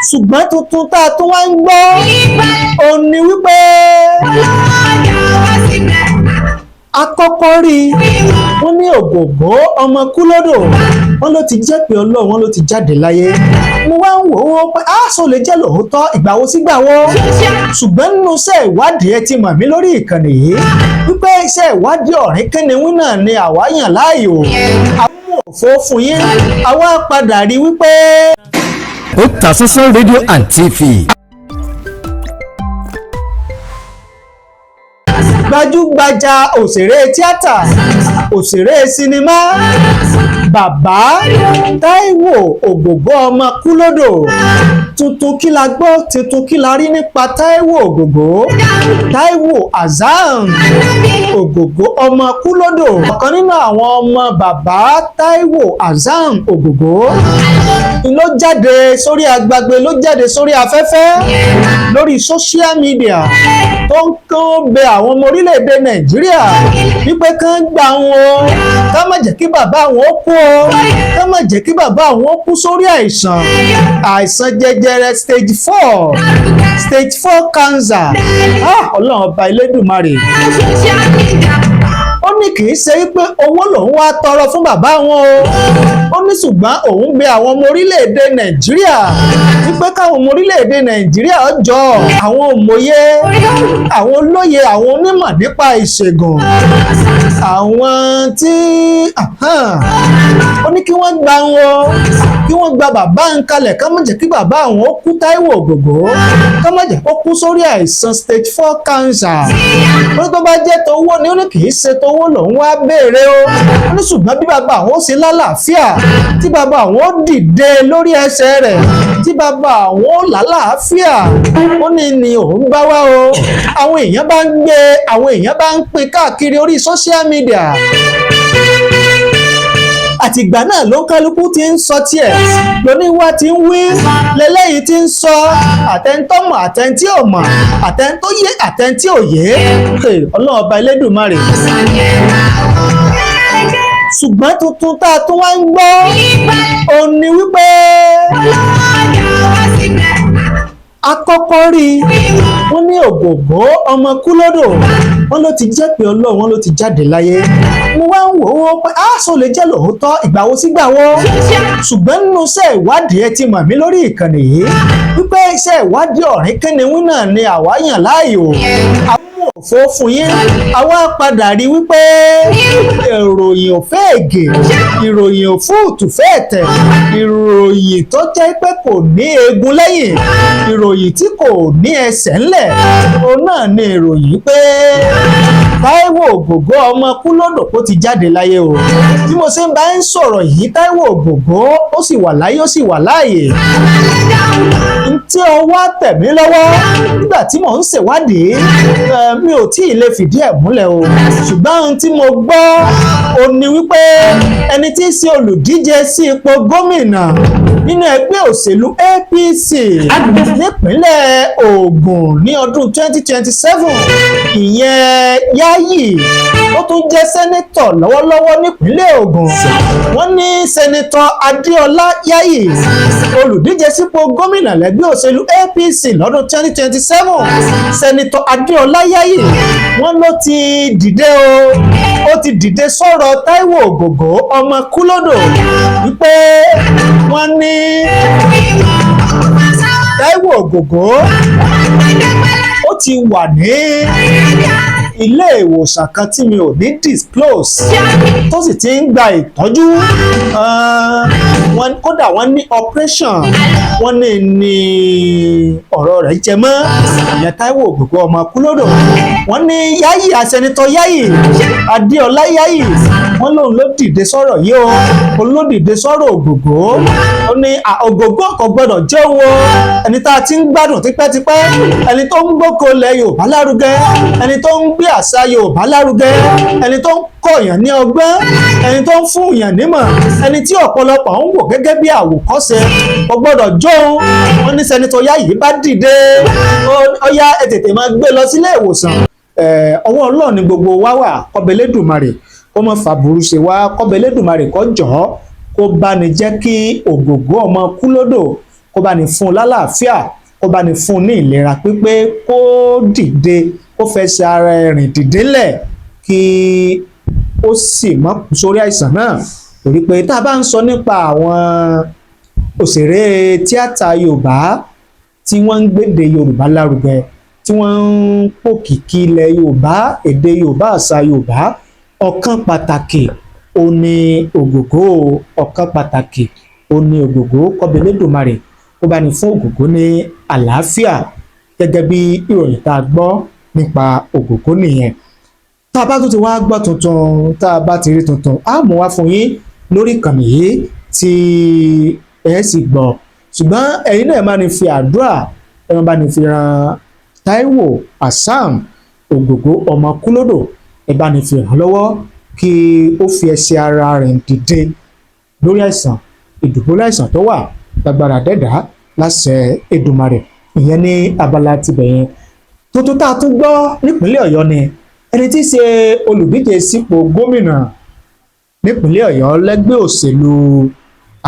ṣùgbọ́n tuntun tá a tún wá ń gbọ́ òun ni wípé akọ́kọ́ rí wọ́n ní Ògògó ọmọ Kúlódò wọ́n ló ti jẹ́ pé Ọlọ́run wọ́n ló ti jáde láyé mo wá ń wò ó pé aṣọ lè jẹ́ lóòótọ́ ìgbàwo sígbàwo ṣùgbọ́n nínú iṣẹ́ ìwádìí ẹ ti mọ̀ mí lórí ìkànnì yìí wípé iṣẹ́ ìwádìí ọ̀rìn kínníwín náà ni àwa yàn láàyò àwọn òfò fún yín àwa padà rí wípé. Otasansan rédíò and TV. Gbajúgbajà òṣèré tíátà òṣèré sinimá bàbá Táíwò Ògògó ọmọ Kúlódò tuntun kí la gbọ́ tuntun kí la rí nípa Táíwò Ògògó Táíwò Azam Ògògó ọmọ Kúlódò ọ̀kan nínú àwọn ọmọ bàbá Táíwò Azam Ògògó ló jáde sórí agbágbé ló jáde sórí afẹ́fẹ́ lórí social media tó ń kàn bẹ àwọn ọmọ orílẹ̀-èdè Nàìjíríà wípé kán gbà wọn ká má jẹ́ kí bàbá wọn ó kú o ká má jẹ́ kí bàbá wọn ó kú sórí àìsàn jẹjẹrẹ stage 4 cancer Ọlọ́run ọba Elédùmarè ó ní kì í ṣe wípé owó lòun wá tọrọ fún bàbá wọn ó ní ṣùgbọ́n òun bẹ àwọn ọmọ orílẹ̀-èdè Nàìjíríà wípé káwọn ọmọ orílẹ̀-èdè Nàìjíríà jọ àwọn òmòye àwọn olóye àwọn onímọ̀ nípa ìṣègùn àwọn tí ó ní kí wọ́n gba wọn kí wọ́n gba bàbá ń kalẹ̀ ká má jẹ́ kí bàbá àwọn ó kú Táíwò Ògògó ká má jẹ́ kó kú sórí àìsàn stage 4 cancer ó ní tó bá jẹ́ tówó ni ó ní kì í ṣe tówó lòun wá béèrè ó ní ṣùgbọ́n bí bàbá àwọn ó ṣe lálàáfíà tí bàbá àwọn ó dìde lórí ẹsẹ̀ rẹ̀ tí bàbá àwọn ó lálàáfíà ó ní ni òun bá wá o àwọn èèyàn bá ń gbé àwọn èèyàn bá ń pín káàkiri orí social media àtìgbà náà ló kálukú ti ń sọ tiẹ̀ lóníwá ti ń wí lẹ́lẹ́yìí ti ń sọ àtẹ̀ntọ́mọ̀ àtẹ̀ntí ò mọ̀ àtẹ̀ntó yé àtẹ̀ntí ò yé Ọlọ́run ọba Elédùmarè ṣùgbọ́n tuntun tá a tún wá ń gbọ́ òun ni wípé akọ́kọ́ rí wọ́n ní Ògògó ọmọ Kúlódò wọ́n ló ti jẹ́ pé Ọlọ́run wọ́n ló ti jáde láyé mo wá ń wò ó pé aṣọ lè jẹ́ lóòótọ́ ìgbàwo sígbàwo ṣùgbọ́n nínú iṣẹ́ ìwádìí ẹ ti mọ̀ mí lórí ìkànnì yìí wípé iṣẹ́ ìwádìí ọ̀rìn kínníwín náà ni àwa yàn láàyò òfò fún yín àwa padà rí wípé ìròyìn ò fẹ́ ègè ìròyìn ò fúùtù fẹ́ tẹ̀ ìròyìn tó jẹ́ pé kò ní eegun lẹ́yìn ìròyìn tí kò ní ẹsẹ̀ ńlẹ̀ òun náà ni ìròyìn pé Táíwò Ògògó ọmọ Kúlódò kó ti jáde láyé o bí mo ṣe ń bá ń sọ̀rọ̀ yìí Táíwò Ògògó ó sì wà láyé ó sì wà láàyè tí ọwọ́ tẹ̀ mí lọ́wọ́ nígbà tí mò ń ṣèwádìí mi ò tí ì lè fìdí ẹ̀ múlẹ̀ o ṣùgbọ́n ohun tí mo gbọ́ ó ní wípé ẹni tí í ṣe olùdíje sí ipò gómìnà nínú ẹgbẹ́ òṣèlú APC nípínlẹ̀ Ògùn ní ọdún 2027 ìyẹn Yayi ó tún jẹ́ sẹ́nẹ́tọ̀ lọ́wọ́lọ́wọ́ nípínlẹ̀ Ògùn wọ́n ní Senator Adeola Yayi olùdíje sípò gómìnà lẹ́gbẹ́ òṣèlú APC lọ́dún 2027 Senator Adeola Yayi wọ́n ló ti dìde ó ti dìde sọ̀rọ̀ Táíwò Ògògó ọmọ Kúlódò wípé wọ́n ní Táíwò Ògògó ó ti wà ní ilé ìwòsàn kan tí mi ò ní disclose tó sì ti ń gba ìtọ́jú kódà wọ́n ní operation wọ́n ní ọ̀rọ̀ rẹ̀ jẹ mọ́ ìyẹn Táíwò Ògògó ọmọ Kúlódò wọ́n ní Yayi Senator Yayi Adeola Yayi wọ́n lòun ló dìde sọ̀rọ̀ yìí o ló dìde sọ̀rọ̀ Ògògó ó ní Ògògó kò gbọ́dọ̀ jẹ́ owó ẹni tá a ti ń gbádùn tipẹ́tipẹ́ ẹni tó ń gbóko lẹ̀ Yorùbá lárugẹ ẹni tó ń gbé àṣà Yorùbá lárugẹ ẹni tó ń kọ̀yàn ní ọgbọ́n ẹni tó ń fún yàn nímọ̀ ẹni tí ọ̀pọ̀lọpọ̀ ń wò gẹ́gẹ́ bí àwòkọ́ṣe kò gbọ́dọ̀ jóun wọ́n ní Senator Yayi bá dìde ó yá ẹ tètè máa gbé lọ sílé ìwòsàn ọwọ́ Ọlọ́run ni gbogbo wa wà kọ́bẹ̀ Elédùmarè kó má fàbùrù ṣe wá kọ́bẹ̀ Elédùmarè kó jọ̀ọ́ kó bá ní jẹ́ kí Ògògó ọmọ Kúlódò kó bá ní fún un lálàáfíà, kó bá ní fún un ní ìlera pípé, kó dìde, kó fẹsẹ̀ ara ẹ̀ rìn dìde lẹ̀ kí ó sì má kú sórí àìsàn náà. Torí pé tá a bá ń sọ nípa àwọn òṣèré tíátà Yorùbá tí wọ́n ń gbéde Yorùbá lárugẹ, tí wọ́n ń pòkìkí ilẹ̀ Yorùbá, èdè Yorùbá, àṣà Yorùbá, ọ̀kan pàtàkì ó ní Ogogo, ọ̀kan pàtàkì ó ní Ogogo. Kọ́ba Elédùmarè ó bá ní fún Ogogo ní àlàáfíà, gẹ́gẹ́ bí ìròyìn tá a gbọ́ nípa Ogogo nìyẹn. Tá a bá tún ti wá gbọ́ tuntun, tá a bá ti rí tuntun, á mú wá fún yín lórí ìkànnì yìí tí ẹ sì gbọ́. Ṣùgbọ́n ẹ̀yin náà máa ní fi àdúrà, ẹ máa bá ní fi ran Táíwò Hasan Ogogo ọmọ Kúlódò, ẹ bá ní fi ràn lọ́wọ́ kí ó fi ẹsẹ̀ ara rẹ̀ dìde lórí àìsàn ìdùbúlẹ̀ àìsàn tó wà, lágbára dẹ́dà láṣẹ Èdùmàrè. Ìyẹn ní abala tibẹ̀ yẹn. Tuntun tá a tún gbọ́ nípínlẹ̀ Ọ̀yọ́ ni ẹni tí í ṣe olùdíje sípò gómìnà nípínlẹ̀ Ọ̀yọ́ lẹ́gbẹ́ òṣèlú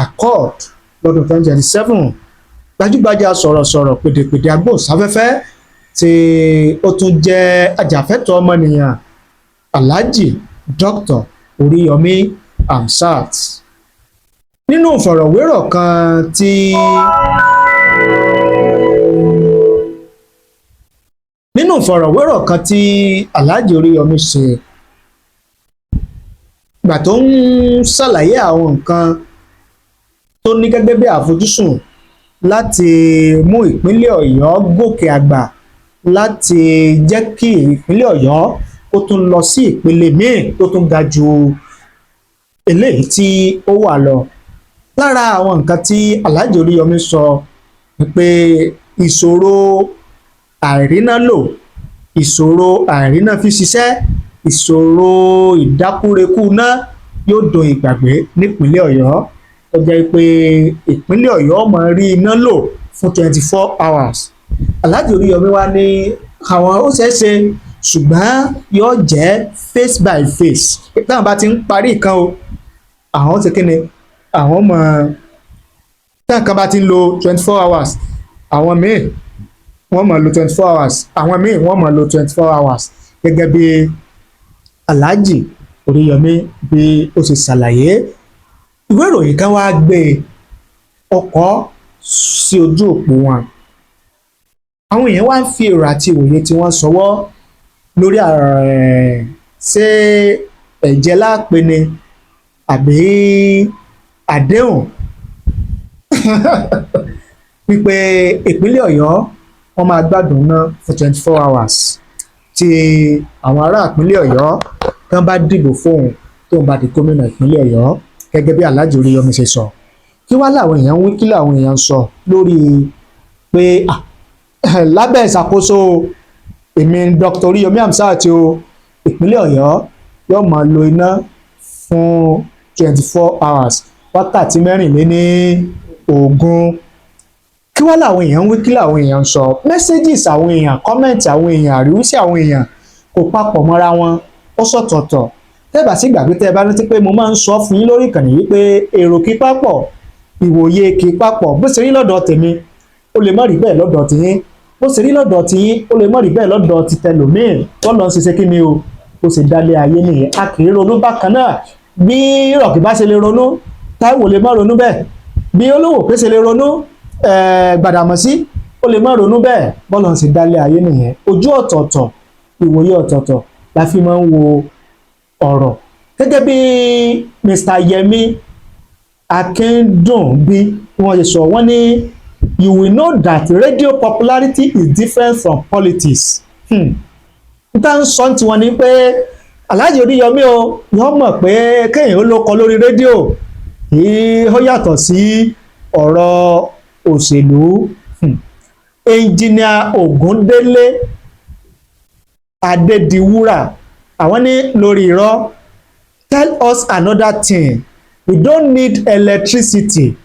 Accord lọ́dún 2027, gbajúgbajà sọ̀rọ̀sọ̀rọ̀ pèdèpèdè agbóhùnsáfẹ́fẹ́ tí ó tún jẹ́ ajàfẹ́tọ̀ọ́ ọmọnìyàn, Alhaji Dr. Oríyọmí Hamzat. Nínú ìfọ̀rọ̀wérọ̀ kan tí Alhaji Oríyọmí ṣe, gbà tó ń ṣàlàyé àwọn nǹkan tó ní gẹ́gẹ́ bí àfojúsùn láti mú ìpínlẹ̀ Ọ̀yọ́ gòkè àgbà, láti jẹ́ kí ìpínlẹ̀ Ọ̀yọ́ ó tún lọ sí ìpele míì tó tún ga ju eléyìí tí ó wà lọ. Lára àwọn nǹkan tí Alhaji Oríyọmí sọ ni pé ìṣòro àìrínálò, ìṣòro àìríná fi ṣiṣẹ́, ìṣòro ìdákúrekú náà yóò dùn ìgbàgbé nípínlẹ̀ Ọ̀yọ́. Ó jẹ́ pé ìpínlẹ̀ Ọ̀yọ́ máa rí iná lò fún 24 hours. Alhaji Oríyọmí wá ní àwọn ó ṣeé ṣe, ṣùgbọ́n yóò jẹ́ face by face. Táwọn bá ti ń parí nǹkan o, àwọn ti kí ni, àwọn mọ̀ táwọn kan bá ti ń lo 24 hours, àwọn míì wọ́n máa lo 24 hours, àwọn míì wọ́n máa lo 24 hours, gẹ́gẹ́ bí Alhaji Oríyọmí bí ó ṣe ṣàlàyé. Ìwé ìròyìn kan wá gbé ọkọ̀ sí ojú òpó wọn. Àwọn èèyàn wá ń fi èrò àti ìwòye tí wọ́n sọwọ́ lórí ṣé ẹ̀jẹ̀ láàpẹ ni àbí àdéhùn wípé ìpínlẹ̀ Ọ̀yọ́ wọ́n máa gbádùn náà fún 24 hours tí àwọn ará ìpínlẹ̀ Ọ̀yọ́ tán bá dìbò fóun tó ń bá di gómìnà ìpínlẹ̀ Ọ̀yọ́, gẹ́gẹ́ bí Alhaji Oríyọmí ṣe sọ. Kí wá làwọn èèyàn ń wí, kí làwọn èèyàn ń sọ lórí pé lábẹ́ ìṣàkóso èmi Dr. Oríyọmí Hamzat o, ìpínlẹ̀ Ọ̀yọ́ yóò máa lo iná fún 24 hours, wákàtí 24. Kí wá làwọn èèyàn ń wí, kí làwọn èèyàn ń sọ. Messages àwọn èèyàn, comment àwọn èèyàn, àríwísí àwọn èèyàn kò papọ̀ mọ́ra wọn, ó sọ̀tọ̀ọ̀tọ̀. Tẹ́bà sí gbàgbé tẹ́ bá rántí pé mo máa ń sọ fún yín lórí ìkànnì yìí pé èrò kì í papọ̀, ìwòye kì í papọ̀. Bó ṣe rí lọ́dọ̀ tèmi ó lè má rí bẹ́ẹ̀ lọ́dọ̀ tiyín, bó ṣe rí lọ́dọ̀ tiyín ó lè má rí bẹ́ẹ̀ lọ́dọ̀ ti tẹlòmíì. Wọ́n lọ ṣe kí ni o, ó ṣe dálé ayé nìyẹn. A kì í ronú bákan náà. Bí Rọ̀kì bá ṣe lè ronú, Táíwò lè má ronú bẹ́ẹ̀. Bí Olówó pé ṣe lè ronú, Gbàdàmọ́sí ó lè má ronú bẹ́ẹ̀. Bọ́lọ̀ ṣe dálé ayé nìyẹn. Ojú ọ̀tọ̀ọ̀tọ̀, ìwòye ọ̀tọ̀ọ̀tọ̀ la fi máa ń wo ọ̀rọ̀. Gẹ́gẹ́ bí Mr. Yemi Akindunbi wọ́n ṣe sọ, wọ́n ní you will know that radio popularity is different from politics. Níta ń sọ tí wọ́n ní pé Alhaji Oríyọmí o wọ́n mọ̀ pé kéèyàn ó lóko lórí rédíò kí ó yàtọ̀ sí ọ̀rọ̀ òṣèlú. Engineer Ogundele Adediwura àwọn ní lórí irọ́, tell us another thing, we don't need electricity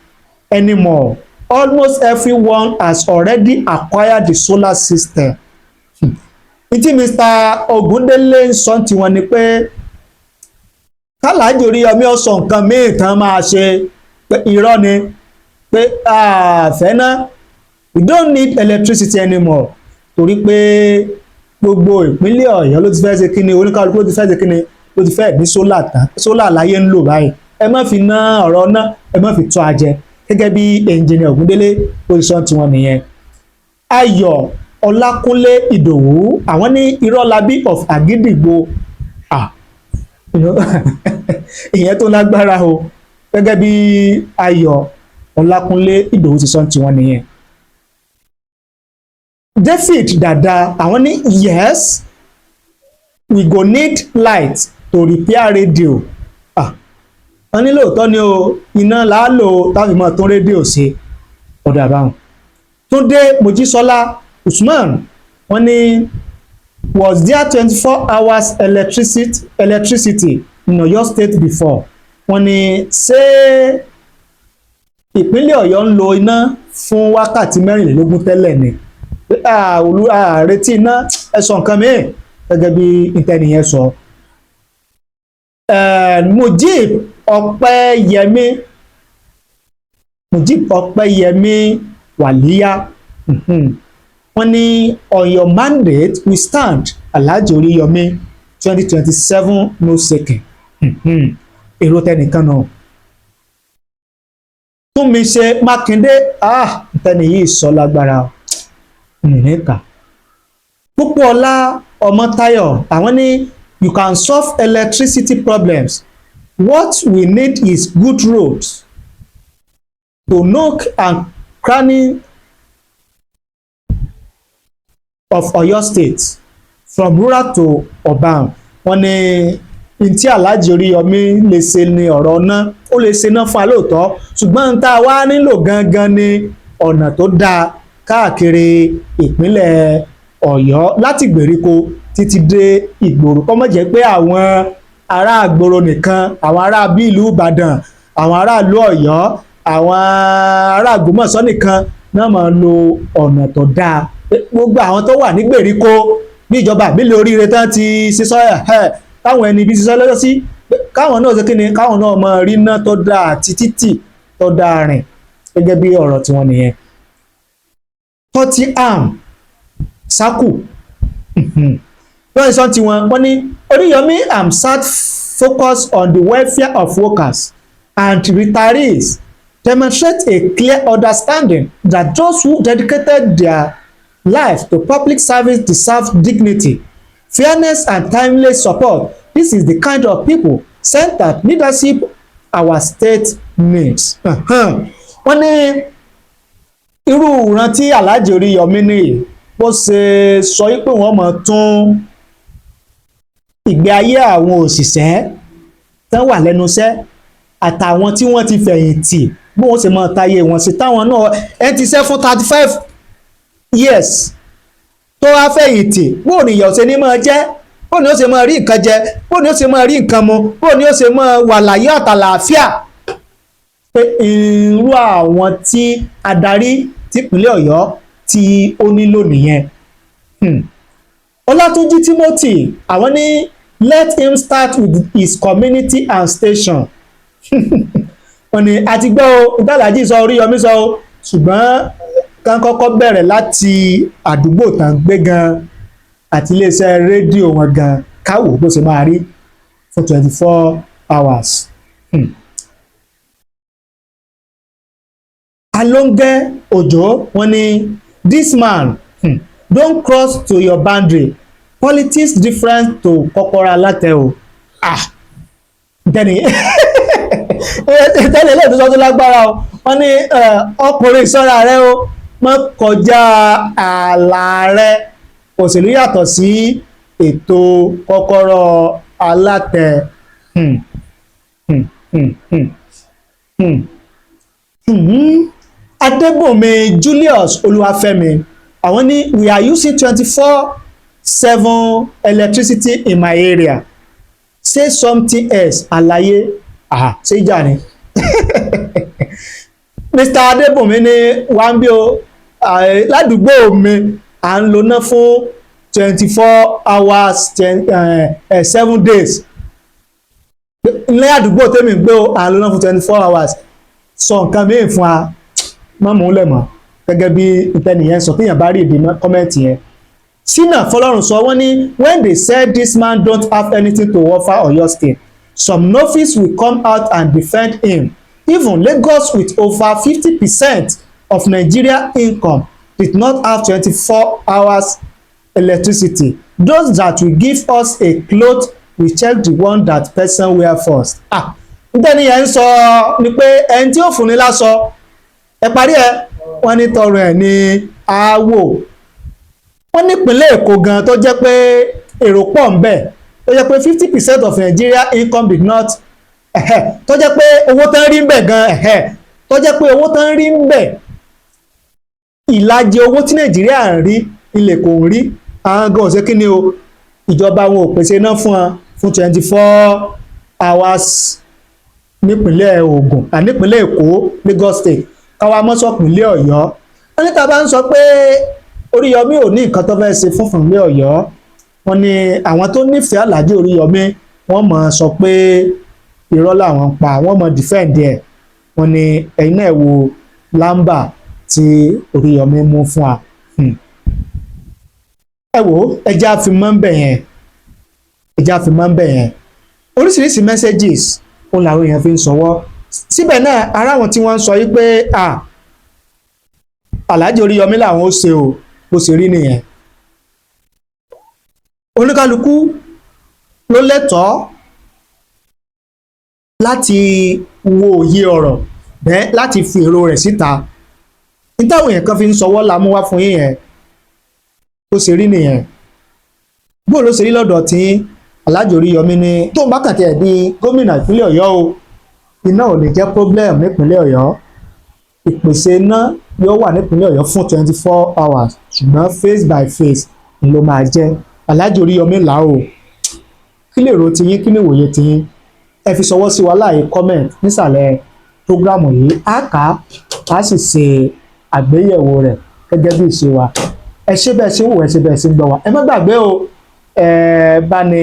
anymore, almost everyone has already acquired the solar system. Ìtí Mr. Ogundele ń sọ tiwọn ni pé Alhaji Oríyọmí ó sọ nǹkan míì tán máa ṣe pé irọ́ ni pé àfẹ́ náà we don't need electricity anymore torí pé gbogbo ìpínlẹ̀ Ọ̀yọ́ ló ti fẹ́ ṣe kíni oníkálukú ló ti fẹ́ ṣe kíni ló ti fẹ́ ní sólà tán sólà láyé ń lò báyìí ẹ má fi ná ọ̀rọ̀ náà ẹ má fi tó ajẹ gẹ́gẹ́ bí ẹnjìnìà Ògúndélé pòsíṣàn tiwọn nìyẹn. Ayọ̀ Ọlákúnlé Ìdòwú àwọn ní Irọ́lábí of Àgídìgbò ìyẹn tó lágbára o gẹ́gẹ́ bí Ayọ̀ Ọlákúnlé Ìdòwú ti sọ tiwọn nìyẹn. David Dada àwọn ní yes we go need light to repair radio wọ́n ní lóòótọ́ ni o iná láálò táwọn ìmọ̀ tó rédíò ṣe ọ̀dọ̀ àbáwọn. Túndé Mojísọ́lá Usman wọ́n ní was there 24 hours electricity in Ọ̀yọ́ state before wọ́n ní ṣé ìpínlẹ̀ Ọ̀yọ́ ń lo iná fún wákàtí 24 tẹ́lẹ̀ ni àrètí iná ẹ̀sọ̀ nǹkan mìíràn gẹ́gẹ́ bí ìtẹnìyẹn sọ. Mujib Ọpẹ́yẹmí Wàlíyá wọ́n ní on your mandate we stand Alhaji Oríyọmí 2027 no second èrò tẹnìkan náà. Túnmiṣe Mákindé ìtẹnì yìí sọ lágbára nìkan. Púpọ̀ọlá Ọmọ́táyọ̀ àwọn ní you can solve electricity problems. What we need is good roads to nook and cranny of Ọ̀yọ́ state from rural to urban. Wọ́n ní ntí Alhaji Oríyọmí lè ṣe ní ọ̀rọ̀ náà ó lè ṣe náà fún alóòótọ́ ṣùgbọ́n tá a wá nílò gangan ní ọ̀nà tó dáa káàkiri ìpínlẹ̀ Ọ̀yọ́ láti ìgbèríko títí dé ìgboro kó má jẹ́ pé àwọn ará ìgboro nìkan àwọn ará bí ìlú Ìbàdàn àwọn ará ìlú Ọ̀yọ́ àwọn ará Ògbómọ̀ṣọ́ nìkan náà máa lo ọ̀nà tó dáa gbogbo àwọn tó wà ní ìgbèríko bí ìjọba ìbílẹ̀ Oríire tán ti ṣiṣọ́ táwọn ẹni bí ṣiṣọ́ lọ́jọ́ sí káwọn náà ṣe kí ni káwọn náà máa rí iná tó dáa àti títì tó dáa rìn gẹ́gẹ́ bí ọ̀rọ̀ tiwọn nìyẹn. Tottenham Saku lọ́yìn sọ́n tiwọn wọ́n ní Oríyọmí Hamzat focus on the welfare of workers and retirees demonstrate a clear understanding that those who dedicated their life to public service deserve dignity, fairness and timely support. This is the kind of people-centered leadership our state needs. Wọ́n ní irú ìrántí Alhaji Oríyọmí nìyí bó ṣe sọ pé wọ́n mọ̀ tún ìgbé ayé àwọn òṣìṣẹ́ tán wà lẹ́nu iṣẹ́ àtàwọn tí wọ́n ti fẹ̀yìntì bó wọ́n ṣe mọ̀ táyé wọn sí táwọn náà ti ṣe fún 35 years tó wá fẹ̀yìntì bó ní ìyà ọ̀sẹ̀ ní máa jẹ́ bó ní ó ṣe máa rí nǹkan jẹ bó ní ó ṣe máa rí nǹkan mu bó ní ó ṣe máa wà láyé àtàlàáfíà pé irú àwọn tí adarí tìpínlẹ̀ Ọ̀yọ́ tí ó nílò nìyẹn. Ọlátúnjí Timothy àwọn ní let him start with his community and station. Wọ́n ní àti gbọ́ ìdálàjì sọ Oríyọmí sọ ṣùgbọ́n kán kọ́kọ́ bẹ̀rẹ̀ láti àdúgbò tán gbé gan àti iléeṣẹ́ rédíò wọn gan káwò bó ṣe máa rí fún 24 hours. Alonge Ojo wọ́n ní this man don't cross to your boundary politics different to kọ́kọ́rọ́ alátẹ o tẹ́ni ilé ìtúsọ́ tó lágbára o wọ́n ní ọkùnrin ìṣọ́ra rẹ o mọ́ kọjá ààlà rẹ òṣèlú yàtọ̀ sí ètò kọ́kọ́rọ́ alátẹ. Adébòmí Julius Olúwafẹ́mi àwọn ní we are using 24/7 electricity in my area say something else àlàyé ṣé ìjà ni. Mr. Adébòmí ní wambi o ládùúgbò mi à ń lo ná fún 24 hours 7 days ní àdúgbò tèmi gbé o à ń lo ná fún 24 hours sọ nǹkan mìíràn fún wa má mú lẹ̀ mọ́ gẹ́gẹ́ bí ìtẹnìyẹn sọ téèyàn bá rí ìdí kọ́mẹ́ǹtì yẹn. Sínà Fọlọ́run sọ wọ́n ní when they said this man don't have anything to offer Ọ̀yọ́ state, some novice will come out and defend him. Even Lagos with over 50% of Nigeria income did not have 24 hours electricity. Those that will give us a cloth we check the one that person wear first. Ntẹ́ni yẹn ń sọ ni pé ẹni tí ó fún ni láṣọ ẹ parí ẹ wọ́n ní tọrọ ẹ̀ ní àwò. Wọ́n nípínlẹ̀ Èkó gan tó jẹ́ pé èrò pọ̀ ń bẹ̀ tó jẹ́ pé 50% of Nigeria income did not tó jẹ́ pé owó tán rí ń bẹ̀ gan tó jẹ́ pé owó tán rí ń bẹ̀ ìlàjì owó tí Nàìjíríà ń rí ilẹ̀ kò ń rí àwọn gan ọ̀sẹ̀ kí ni o ìjọba wọn ò pèsè iná fún wọn fún 24 hours nípínlẹ̀ Ògùn nípínlẹ̀ Èkó Lagos State káwa mọ́sọ̀pínlẹ̀ Ọ̀yọ́. Wọ́n ní tá a bá ń sọ pé Oríyọmí ò ní nǹkan tó fẹ́ ṣe fún ìpínlẹ̀ Ọ̀yọ́, wọ́n ní àwọn tó nífẹ̀ẹ́ Alhaji Oríyọmí wọ́n mọ̀ sọ pé irọ́ làwọn pa, wọ́n mọ̀ defend ẹ̀. Wọ́n ní ẹ̀yin náà wo lámbà tí Oríyọmí mú fún wa. Ẹ wo ẹja fi mọ́ ń bẹ̀ yẹn, ẹja fi mọ́ ń bẹ̀ yẹn. Oríṣiríṣi messages òun làwọn èèyàn fi ń sọwọ́. Síbẹ̀ náà ara wọn tí wọ́n ń sọ yí pé Alhaji Oríyọmí làwọn ó ṣe o, bó ṣe rí nìyẹn. Oníkálukú ló lẹ́tọ̀ọ́ láti wo òye ọ̀rọ̀ bẹ́ẹ̀ láti fi èrò rẹ̀ síta. Nítawọn èèyàn kan fi ń sọwọ́ la mú wá fún yín yẹn, bó ṣe rí nìyẹn. Bó ló ṣe rí lọ́dọ̀ tí Alhaji Oríyọmí ní tó ń bá kàn tiẹ̀ di gómìnà ìpínlẹ̀ Ọ̀yọ́ o, iná ò lè jẹ́ problem nípínlẹ̀ Ọ̀yọ́. Ìpèsè iná yóò wà nípínlẹ̀ Ọ̀yọ́ fún 24 hours ṣùgbọ́n face by face ni ló máa jẹ́. Alhaji Oríyọmí là o, kí lè ro tiyín, kí lè wòye tiyín, ẹ fi ṣọwọ́ sí wa láàyè comment nísàlẹ̀ prógrámù yìí. Á kà á sì ṣe àgbéyẹ̀wò rẹ̀ gẹ́gẹ́ bí ìṣe wa. Ẹ ṣé bẹ́ẹ̀ ṣe wò, ẹ ṣé bẹ́ẹ̀ ṣe gbọ́ wa. Ẹ má gbàgbé o, ẹ bá ní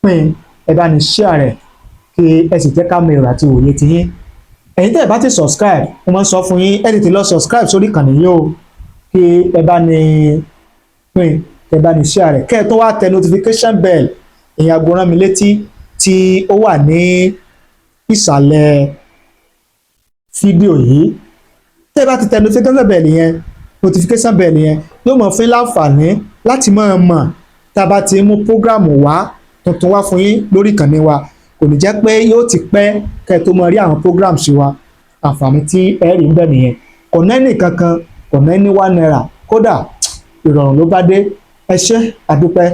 pín, ẹ bá ní share rẹ̀ kí ẹ sì jẹ́ ká mọ èrò àti òye tiyín. Ẹ̀yin tẹ́ ẹ bá ti subscribe, mo máa ń sọ fún yín ẹ tètè lọ subscribe sórí ìkànnì yìí o, kí ẹ bá ní pín, kí ẹ bá ní share rẹ̀, kẹ́ ẹ tó wá tẹ notification bell ìyẹn aago rán mi létí tí ó wà ní ìsàlẹ̀ fídíò yìí. Tẹ́ ẹ bá ti tẹ notification bell yẹn yóò mọ̀ fún láǹfààní láti máa mọ̀ tá a bá ti mú prógrámù wá tuntun wá fún yín lórí ìkànnì wa. Kò ní jẹ́ pé yóò ti pẹ́ kẹ́ ẹ tó mọ rí àwọn programs wa. Àǹfààní tí ẹ rí ń bẹ nìyẹn. Kò náà kankan, kò náà ní 1 naira, kódà ìrọ̀rùn ló bá dé. Ẹ ṣé, àdúpẹ́.